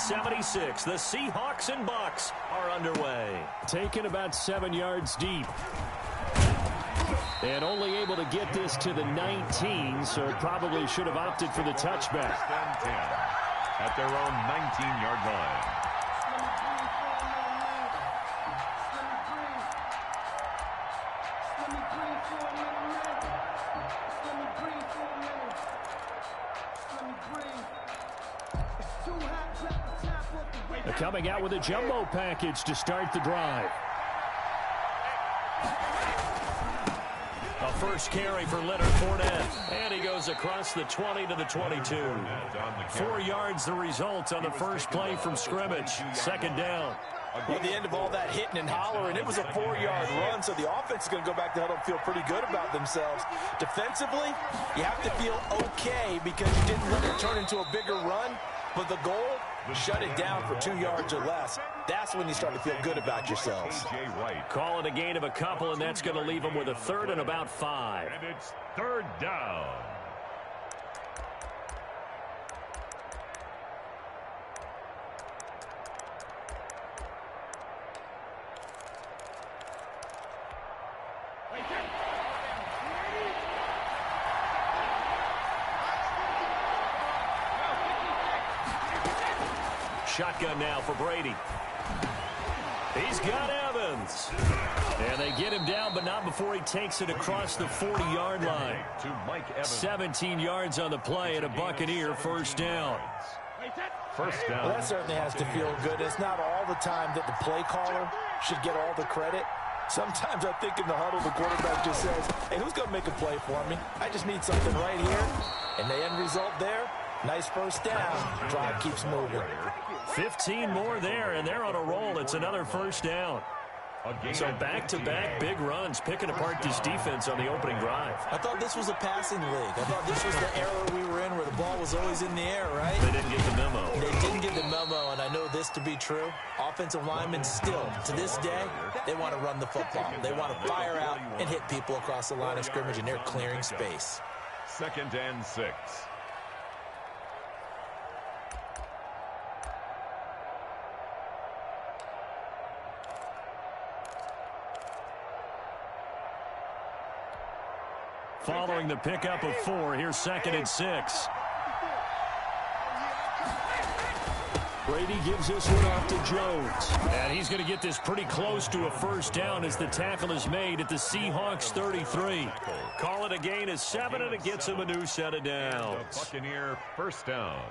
1976. The Seahawks and Bucks are underway. Taken about 7 yards deep. And only able to get this to the 19, so probably should have opted for the touchback. At their own 19-yard line. They're coming out with a jumbo package to start the drive. A first carry for Leonard Fournette. And he goes across the 20 to the 22. 4 yards the result on the first play from scrimmage. Second down. Well, at the end of all that hitting and hollering, it was a 4-yard run, so the offense is going to go back to huddle and feel pretty good about themselves. Defensively, you have to feel okay because you didn't let it turn into a bigger run, but the goal, shut it down for 2 yards or less. That's when you start to feel good about yourselves. Call it a gain of a couple, and that's going to leave them with a third and about 5. And it's third down. Shotgun now for Brady. He's got Evans. And they get him down, but not before he takes it across the 40-yard line. 17 yards on the play and a Buccaneer first down. First down. Well, that certainly has to feel good. It's not all the time that the play caller should get all the credit. Sometimes I think in the huddle, the quarterback just says, hey, who's going to make a play for me? I just need something right here. And the end result there, nice first down. Drive keeps moving. 15 more there, and they're on a roll. It's another first down. So back-to-back big runs, picking apart this defense on the opening drive. I thought this was a passing league. I thought this was the era we were in where the ball was always in the air, right? They didn't get the memo. They didn't get the memo, and I know this to be true. Offensive linemen still, to this day, they want to run the football. They want to fire out and hit people across the line of scrimmage, and they're clearing space. 2nd and 6. Following the pickup of 4, here's 2nd and 6. Brady gives this one off to Jones. And he's going to get this pretty close to a first down as the tackle is made at the Seahawks 33. Call it a gain of 7, and it gets him a new set of downs. Buccaneer first down.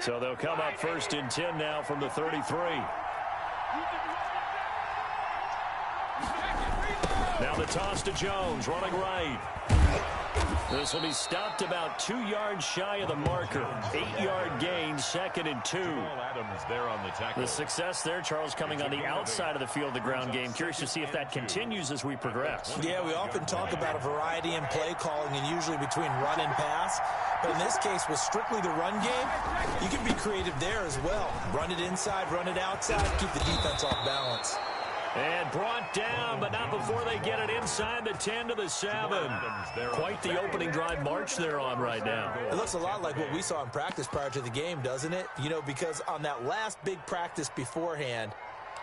So they'll come up 1st and 10 now from the 33. Now the toss to Jones, running right. This will be stopped about 2 yards shy of the marker. 8-yard gain, 2nd and 2. Adams there on the tackle. The success there, Charles, coming on the outside of the field, the ground game. Curious to see if that continues as we progress. Yeah, we often talk about a variety in play calling and usually between run and pass. But in this case, with strictly the run game, you can be creative there as well. Run it inside, run it outside, keep the defense off balance. And brought down, but not before they get it inside the 10 to the 7. Quite the opening drive march they're on right now. It looks a lot like what we saw in practice prior to the game, doesn't it? You know, because on that last big practice beforehand,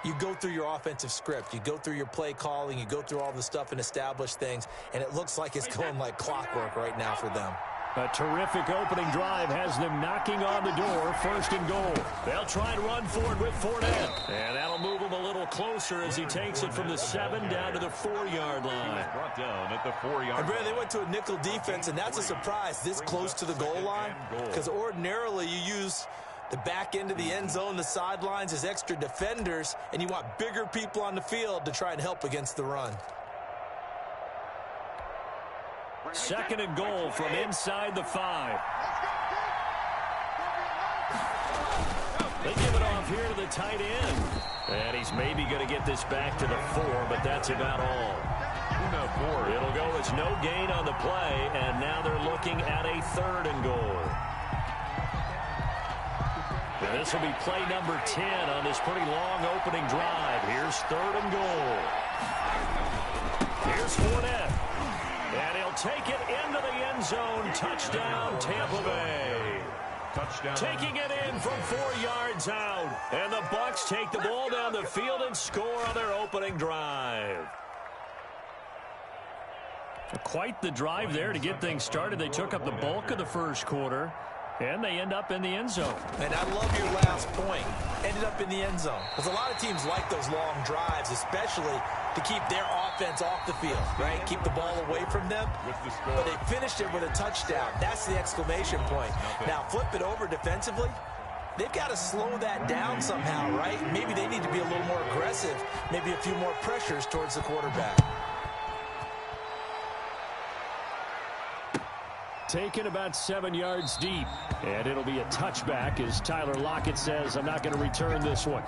you go through your offensive script. You go through your play calling. You go through all the stuff and establish things. And it looks like it's going like clockwork right now for them. A terrific opening drive has them knocking on the door, 1st and goal. They'll try and run forward with Fournette. And that'll move him a little closer as he takes it from the 7 down to the 4-yard line. Brought down at the 4-yard line. They went to a nickel defense, and that's a surprise this close to the goal line. Because ordinarily you use the back end of the end zone, the sidelines as extra defenders, and you want bigger people on the field to try and help against the run. 2nd and goal from inside the 5. They give it off here to the tight end. And he's maybe going to get this back to the 4, but that's about all. It'll go as no gain on the play, and now they're looking at a 3rd and goal. And this will be play number 10 on this pretty long opening drive. Here's 3rd and goal. Here's Fournette. And he'll take it into the end zone. Touchdown, Tampa Bay. Touchdown. Taking it in from 4 yards out. And the Bucs take the ball down the field and score on their opening drive. Quite the drive there to get things started. They took up the bulk of the first quarter, and they end up in the end zone. And I love your last point. Ended up in the end zone. Because a lot of teams like those long drives, especially to keep their offense off the field, right? Keep the ball away from them. But they finished it with a touchdown. That's the exclamation point. Now, flip it over defensively. They've got to slow that down somehow, right? Maybe they need to be a little more aggressive. Maybe a few more pressures towards the quarterback. Taken about 7 yards deep. And it'll be a touchback as Tyler Lockett says, I'm not going to return this one.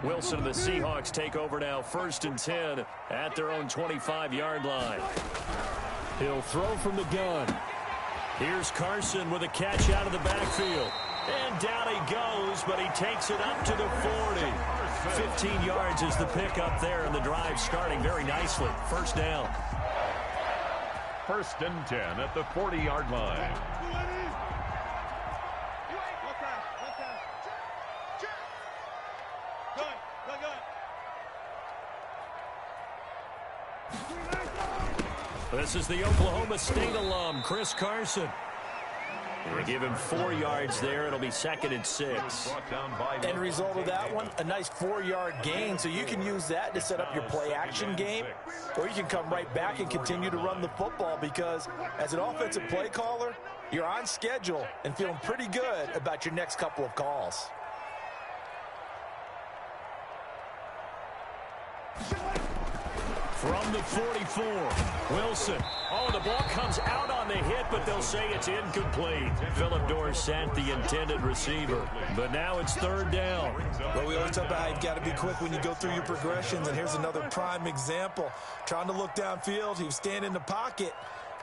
Wilson and the Seahawks take over now, 1st and 10 at their own 25-yard line. He'll throw from the gun. Here's Carson with a catch out of the backfield. And down he goes, but he takes it up to the 40. 15 yards is the pickup there, and the drive starting very nicely. 1st down. 1st and 10 at the 40-yard line. This is the Oklahoma State alum, Chris Carson. They give him 4 yards there. It'll be 2nd and 6. End result of that one, a nice 4-yard gain. So you can use that to set up your play-action game, or you can come right back and continue to run the football because as an offensive play caller, you're on schedule and feeling pretty good about your next couple of calls. From the 44, Wilson. Oh, the ball comes out on the hit, but they'll say it's incomplete. Phillip Dorsett, the intended receiver. But now it's 3rd down. Well, we always talk about how you've got to be quick when you go through your progressions, and here's another prime example. Trying to look downfield, he was standing in the pocket,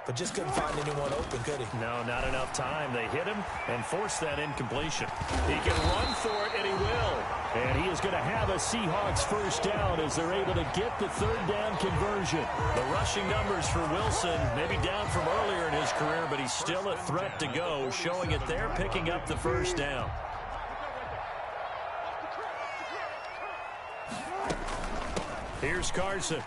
but just couldn't find anyone open, could he? No, not enough time. They hit him and forced that incompletion. He can run for it, and he will. And he is going to have a Seahawks 1st down as they're able to get the 3rd down conversion. The rushing numbers for Wilson, maybe down from earlier in his career, but he's still a threat to go, showing it there, picking up the 1st down. Here's Carson.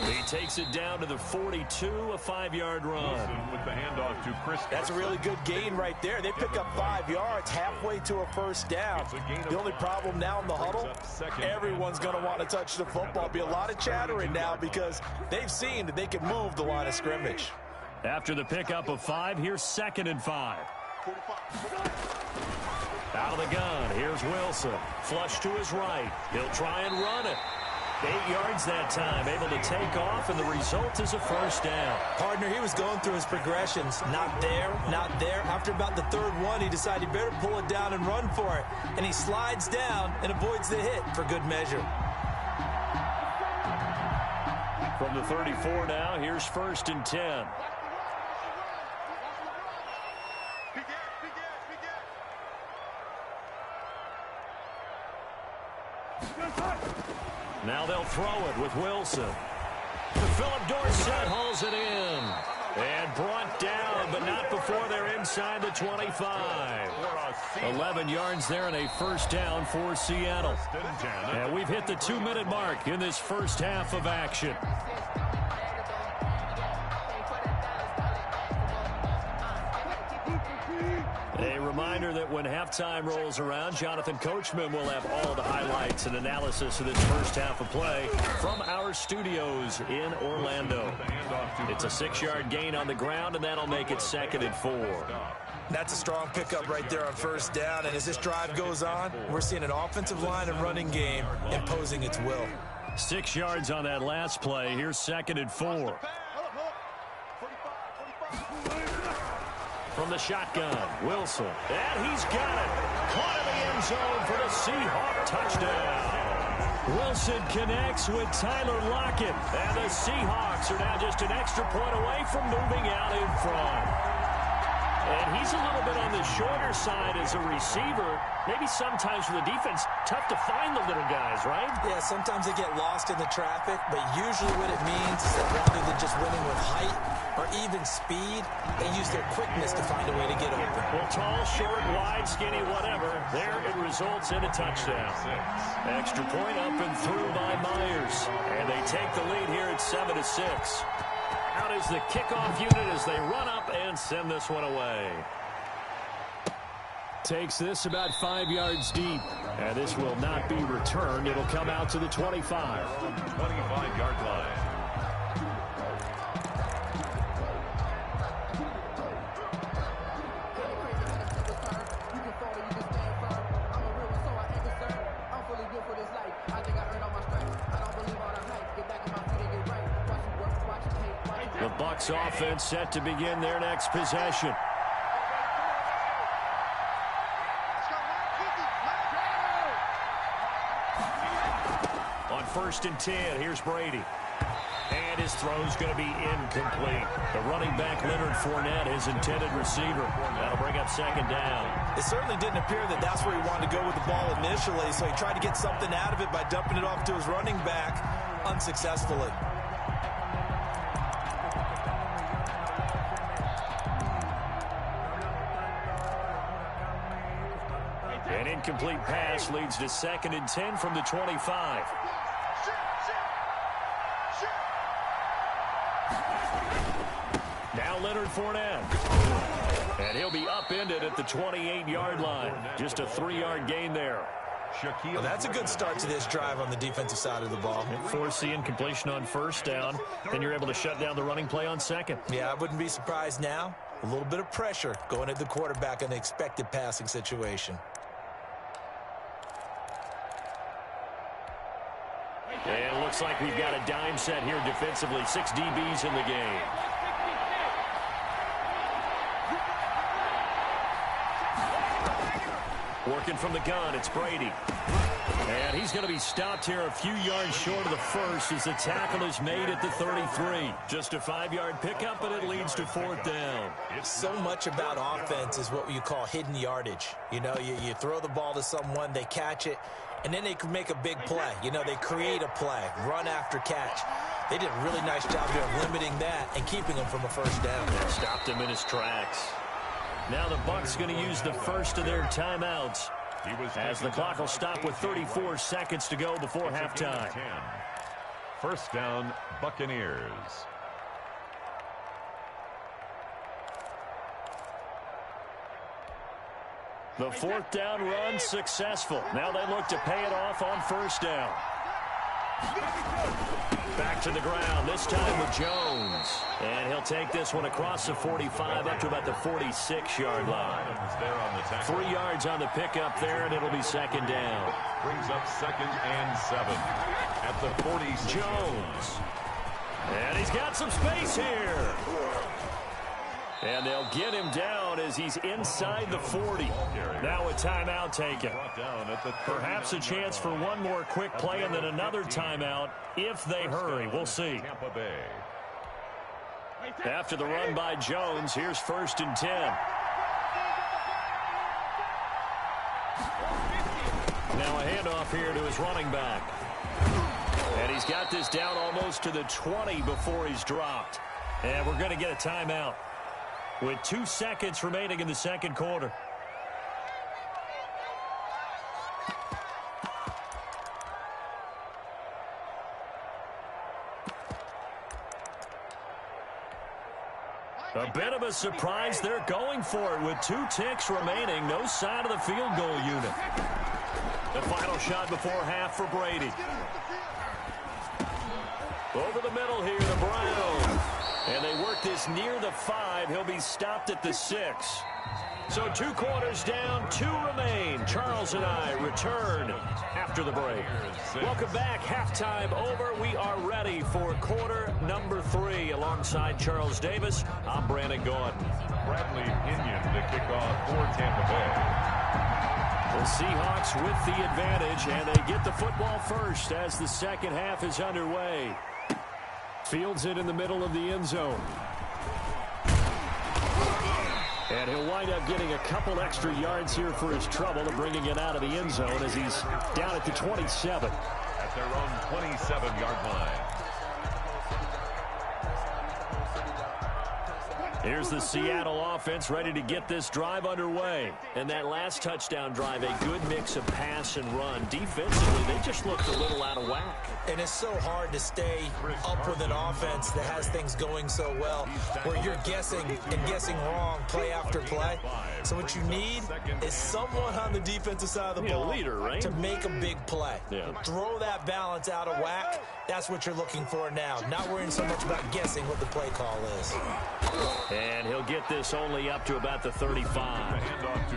He takes it down to the 42, a 5-yard run. With the handoff to Chris. That's a really good gain right there. They pick up 5 yards halfway to a 1st down. The only problem now in the huddle, everyone's going to want to touch the football. Be a lot of chattering now because they've seen that they can move the line of scrimmage. After the pickup of 5, here's 2nd and 5. Out of the gun, here's Wilson. Flush to his right. He'll try and run it. 8 yards that time, able to take off, and the result is a 1st down. Partner, he was going through his progressions. Not there, not there. After about the 3rd one, he decided he better pull it down and run for it. And he slides down and avoids the hit for good measure. From the 34 now, here's 1st and 10. Now they'll throw it with Wilson. Phillip Dorsett hauls it in. And brought down, but not before they're inside the 25. 11 yards there and a 1st down for Seattle. And we've hit the 2-minute mark in this 1st half of action. A reminder that when halftime rolls around, Jonathan Coachman will have all the highlights and analysis of this 1st half of play from our studios in Orlando. It's a 6-yard gain on the ground, and that'll make it 2nd and 4. That's a strong pickup right there on 1st down, and as this drive goes on, we're seeing an offensive line and running game imposing its will. 6 yards on that last play. Here's 2nd and 4. From the shotgun, Wilson. And he's got it. caught in the end zone for the Seahawk touchdown. Wilson connects with Tyler Lockett, and the Seahawks are now just an extra point away from moving out in front. And he's a little bit on the shorter side as a receiver. Maybe sometimes for the defense, tough to find the little guys, right? Yeah, sometimes they get lost in the traffic, but usually what it means is that rather than just winning with height or even speed, they use their quickness to find a way to get open. Well, tall, short, wide, skinny, whatever, there it results in a touchdown. Extra point up and through by Myers. And they take the lead here at 7-6. Out is the kickoff unit as they run up and send this one away. Takes this about 5 yards deep. And this will not be returned. It'll come out to the 25. 25-yard line. The Bucs offense set to begin their next possession. On 1st and 10, here's Brady. And his throw's going to be incomplete. The running back, Leonard Fournette, his intended receiver. That'll bring up 2nd down. It certainly didn't appear that that's where he wanted to go with the ball initially, so he tried to get something out of it by dumping it off to his running back unsuccessfully. An incomplete pass leads to 2nd and 10 from the 25. Now Leonard Fournette. And he'll be upended at the 28-yard line. Just a 3-yard gain there. Well, that's a good start to this drive on the defensive side of the ball. Force the incompletion on 1st down. Then you're able to shut down the running play on 2nd. Yeah, I wouldn't be surprised now. A little bit of pressure going at the quarterback in the expected passing situation. And it looks like we've got a dime set here defensively. 6 DBs in the game. Working from the gun, it's Brady. And he's going to be stopped here a few yards short of the first as the tackle is made at the 33. Just a 5-yard pickup, and it leads to 4th down. So much about offense is what you call hidden yardage. You know, you throw the ball to someone, they catch it, and then they can make a big play. You know, they create a play, run after catch. They did a really nice job here of limiting that and keeping him from a 1st down. Yeah, stopped him in his tracks. Now the Bucs going to use the first of their timeouts as the clock will stop with 34 seconds to go before halftime. 1st down, Buccaneers. The 4th down run successful. Now they look to pay it off on 1st down. Back to the ground, this time with Jones. And he'll take this one across the 45 up to about the 46-yard line. 3 yards on the pickup there, and it'll be 2nd down. Brings up 2nd and 7 at the 46. Jones. And he's got some space here. And they'll get him down as he's inside the 40. Now a timeout taken. Perhaps a chance for one more quick play and then another timeout if they hurry. We'll see. After the run by Jones, here's 1st and 10. Now a handoff here to his running back. And he's got this down almost to the 20 before he's dropped. And we're going to get a timeout with 2 seconds remaining in the 2nd quarter. A bit of a surprise. They're going for it with 2 ticks remaining. No sign of the field goal unit. The final shot before half for Brady. Over the middle here, the Browns. And they work this near the 5. He'll be stopped at the 6. So 2 quarters down, 2 remain. Charles and I return after the break. Welcome back. Halftime over. We are ready for quarter number 3. Alongside Charles Davis, I'm Brandon Gordon. Bradley Pinion to kick off for Tampa Bay. The Seahawks with the advantage, and they get the football first as the second half is underway. Fields it in the middle of the end zone. And he'll wind up getting a couple extra yards here for his trouble and bringing it out of the end zone as he's down at the 27. At their own 27-yard line. Here's the Seattle offense ready to get this drive underway. And that last touchdown drive, a good mix of pass and run. Defensively, they just looked a little out of whack. And it's so hard to stay up with an offense that has things going so well, where you're guessing and guessing wrong play after play. So what you need is someone on the defensive side of the ball leader, right? to make a big play. Yeah. Throw that balance out of whack. That's what you're looking for now. Not worrying so much about guessing what the play call is. And he'll get this only up to about the 35.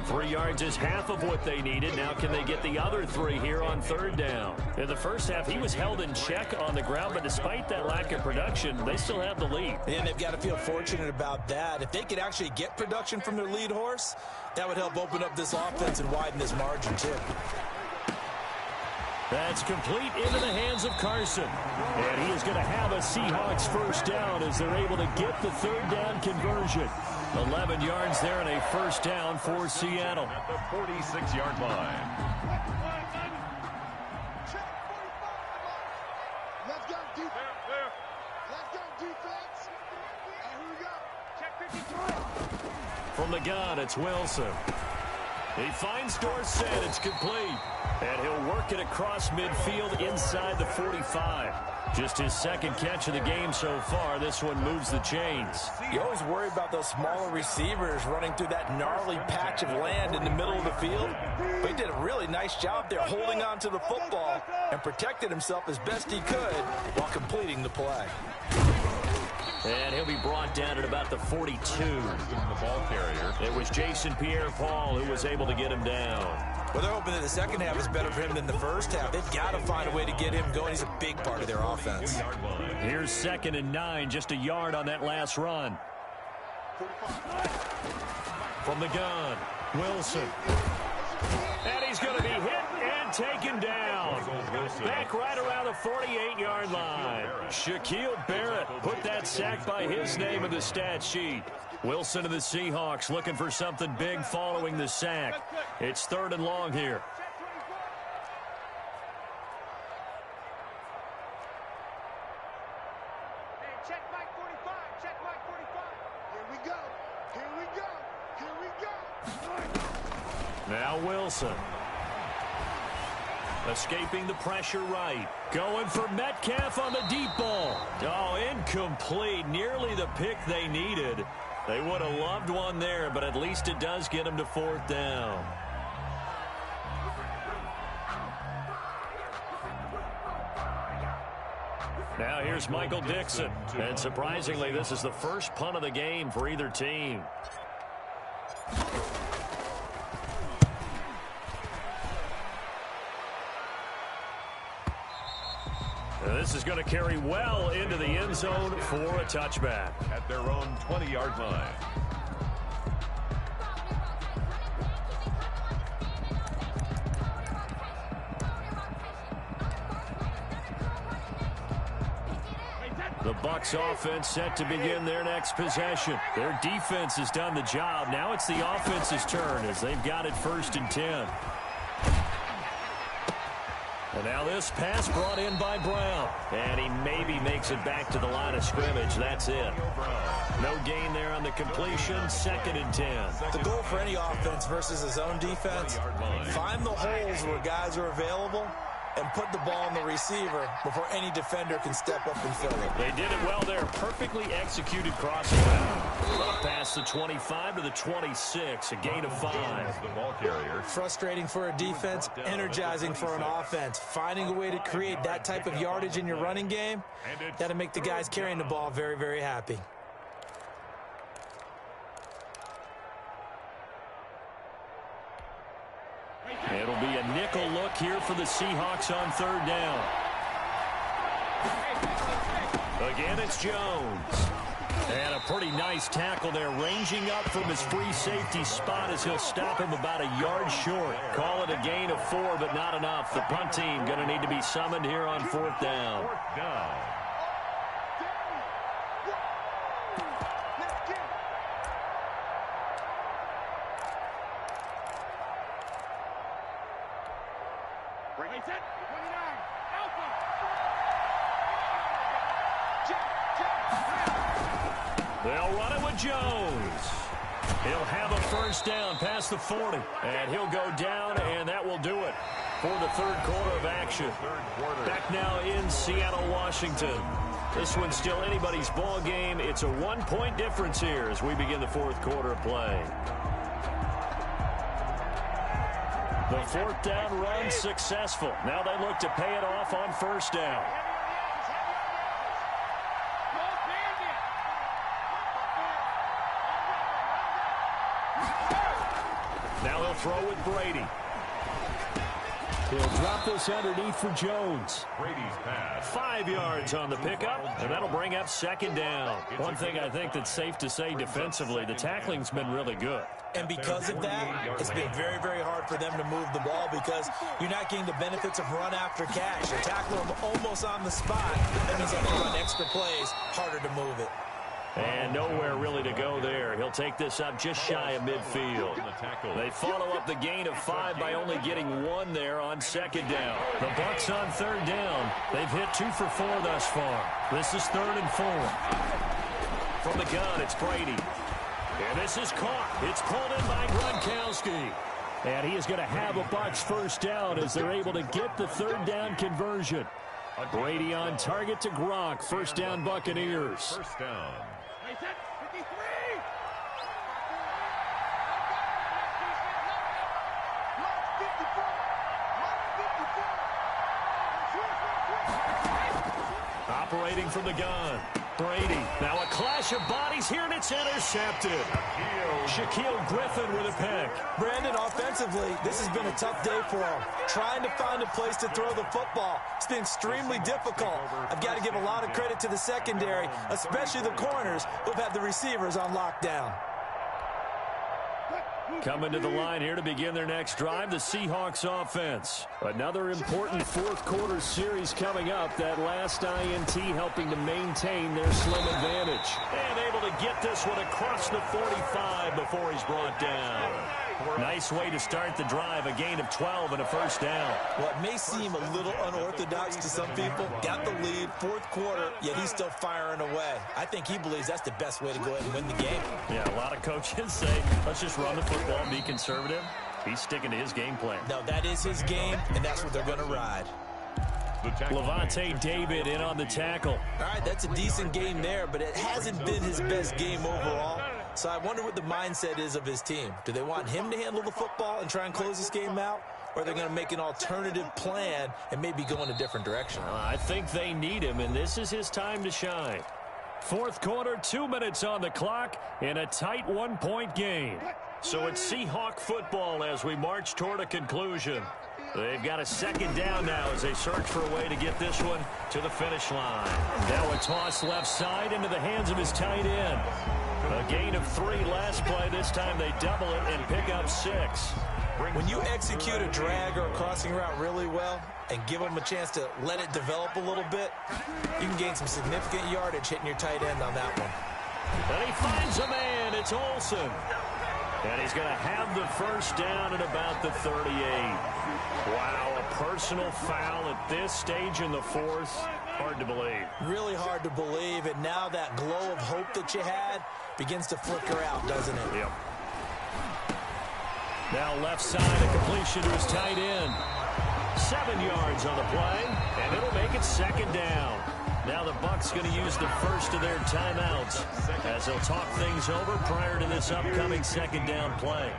3 yards is half of what they needed. Now can they get the other 3 here on third down? In the first half, he was held in check on the ground, but despite that lack of production, they still have the lead. And they've got to feel fortunate about that. If they could actually get production from their lead horse, that would help open up this offense and widen this margin too. That's complete into the hands of Carson. And he is going to have a Seahawks first down as they're able to get the third down conversion. 11 yards there and a first down for Seattle. At the 46-yard line. Let's go defense. Let's go defense. And here we go. Check 53. From the gun, it's Wilson. He finds Dorsett. It's complete. And he'll work it across midfield inside the 45. Just his second catch of the game so far. This one moves the chains. You always worry about those smaller receivers running through that gnarly patch of land in the middle of the field. But he did a really nice job there holding on to the football and protected himself as best he could while completing the play. And he'll be brought down at about the 42. The ball carrier. It was Jason Pierre-Paul who was able to get him down. Well, they're hoping that the second half is better for him than the first half. They've got to find a way to get him going. He's a big part of their offense. Here's 2nd and 9, just a yard on that last run. From the gun, Wilson. And he's going to be hit and taken down. Back right around the 48-yard line. Shaquille Barrett put that sack by his name in the stat sheet. Wilson and the Seahawks looking for something big following the sack. It's 3rd and long here. Hey, check Mike 45. Check Mike 45. Here we go. Here we go. Here we go. Now Wilson. Escaping the pressure right. Going for Metcalf on the deep ball. Oh, incomplete. Nearly the pick they needed. They would have loved one there, but at least it does get them to 4th down. Now here's Michael Dixon. And surprisingly, this is the first punt of the game for either team. This is going to carry well into the end zone for a touchback. At their own 20-yard line. The Bucs offense set to begin their next possession. Their defense has done the job. Now it's the offense's turn as they've got it 1st and 10. And now this pass brought in by Brown. And he maybe makes it back to the line of scrimmage. That's it. No gain there on the completion. 2nd and 10. The goal for any offense versus his own defense, find the holes where guys are available and put the ball on the receiver before any defender can step up and fill it. They did it well there. Perfectly executed crossing route. Past the 25 to the 26. A gain of 5. The ball carrier. Frustrating for a defense, energizing for an offense. Finding a way to create that type of yardage in your running game, that'll make the guys carrying the ball very, very happy. It'll be a nickel look here for the Seahawks on 3rd down. Again, it's Jones. And a pretty nice tackle there, ranging up from his free safety spot as he'll stop him about a yard short. Call it a gain of 4, but not enough. The punt team going to need to be summoned here on 4th down. Fourth down. They'll run it with Jones. He'll have a first down past the 40. And he'll go down, and that will do it for the third quarter of action. Back now in Seattle, Washington. This one's still anybody's ball game. It's a 1-point difference here as we begin the fourth quarter of play. The fourth down run successful. Now they look to pay it off on first down. Now he'll throw with Brady. He'll drop this underneath for Jones. Brady's pass. 5 yards on the pickup, and that'll bring up second down. One thing I think that's safe to say defensively, the tackling's been really good. And because of that, it's been very, very hard for them to move the ball because you're not getting the benefits of run after catch. You tackle them almost on the spot. That means you have to run extra plays, harder to move it. And nowhere really to go there. He'll take this up just shy of midfield. They follow up the gain of 5 by only getting 1 there on second down. The Bucs on third down. They've hit 2 for 4 thus far. This is 3rd and 4. From the gun, it's Brady. And this is caught. It's pulled in by Gronkowski. And he is going to have a Bucs first down as they're able to get the third down conversion. Brady on target to Gronk. First down, Buccaneers. First down. Operating from the gun. Brady. Now a clash of bodies here, and it's intercepted. Shaquille Griffin with a pick. Brandon, offensively, this has been a tough day for him. Trying to find a place to throw the football. It's been extremely difficult. I've got to give a lot of credit to the secondary, especially the corners who've had the receivers on lockdown. Coming to the line here to begin their next drive, the Seahawks offense. Another important fourth quarter series coming up. That last INT helping to maintain their slim advantage. And able to get this one across the 45 before he's brought down. Nice way to start the drive. A gain of 12 and a first down. Well, it may seem a little unorthodox to some people. Got the lead, fourth quarter, yet he's still firing away. I think he believes that's the best way to go ahead and win the game. Yeah, a lot of coaches say, let's just run the football and be conservative. He's sticking to his game plan. No, that is his game, and that's what they're going to ride. Levante David in on the tackle. All right, that's a decent game there, but it hasn't been his best game overall. So I wonder what the mindset is of his team. Do they want him to handle the football and try and close this game out? Or are they going to make an alternative plan and maybe go in a different direction? I think they need him, and this is his time to shine. Fourth quarter, 2 minutes on the clock in a tight 1-point game. So it's Seahawk football as we march toward a conclusion. They've got a second down now as they search for a way to get this one to the finish line. Now a toss left side into the hands of his tight end. A gain of 3 last play. This time they double it and pick up 6. When you execute a drag or a crossing route really well and give them a chance to let it develop a little bit, you can gain some significant yardage hitting your tight end on that one. And he finds a man. It's Olsen. And he's going to have the first down at about the 38. Wow, a personal foul at this stage in the fourth. Hard to believe. Really hard to believe, and now that glow of hope that you had begins to flicker out, doesn't it? Yep. Now left side, a completion to his tight end. 7 yards on the play, and it'll make it second down. Now the Bucs going to use the first of their timeouts as they'll talk things over prior to this upcoming second down play.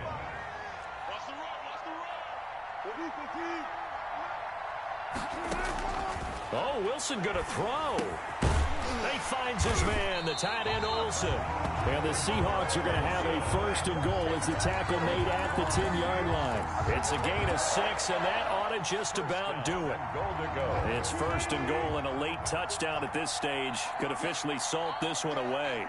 Oh, Wilson going to throw. He finds his man, the tight end Olsen. And the Seahawks are going to have a first and goal as the tackle made at the 10-yard line. It's a gain of 6, and that ought to just about do it. It's first and goal, and a late touchdown at this stage could officially salt this one away.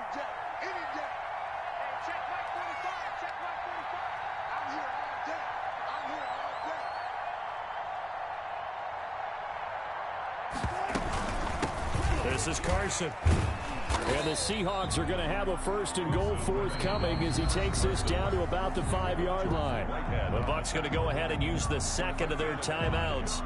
This is Carson. And the Seahawks are going to have a first and goal forthcoming as he takes this down to about the 5-yard line. The Bucs going to go ahead and use the second of their timeouts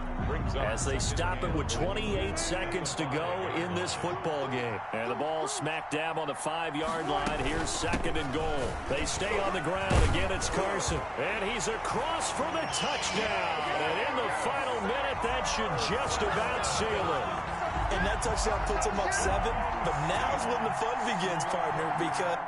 as they stop it with 28 seconds to go in this football game. And the ball smack dab on the 5-yard line. Here's second and goal. They stay on the ground. Again, it's Carson. And he's across for the touchdown. And in the final minute, that should just about seal it. And that touchdown puts him up 7. But now's when the fun begins, partner, because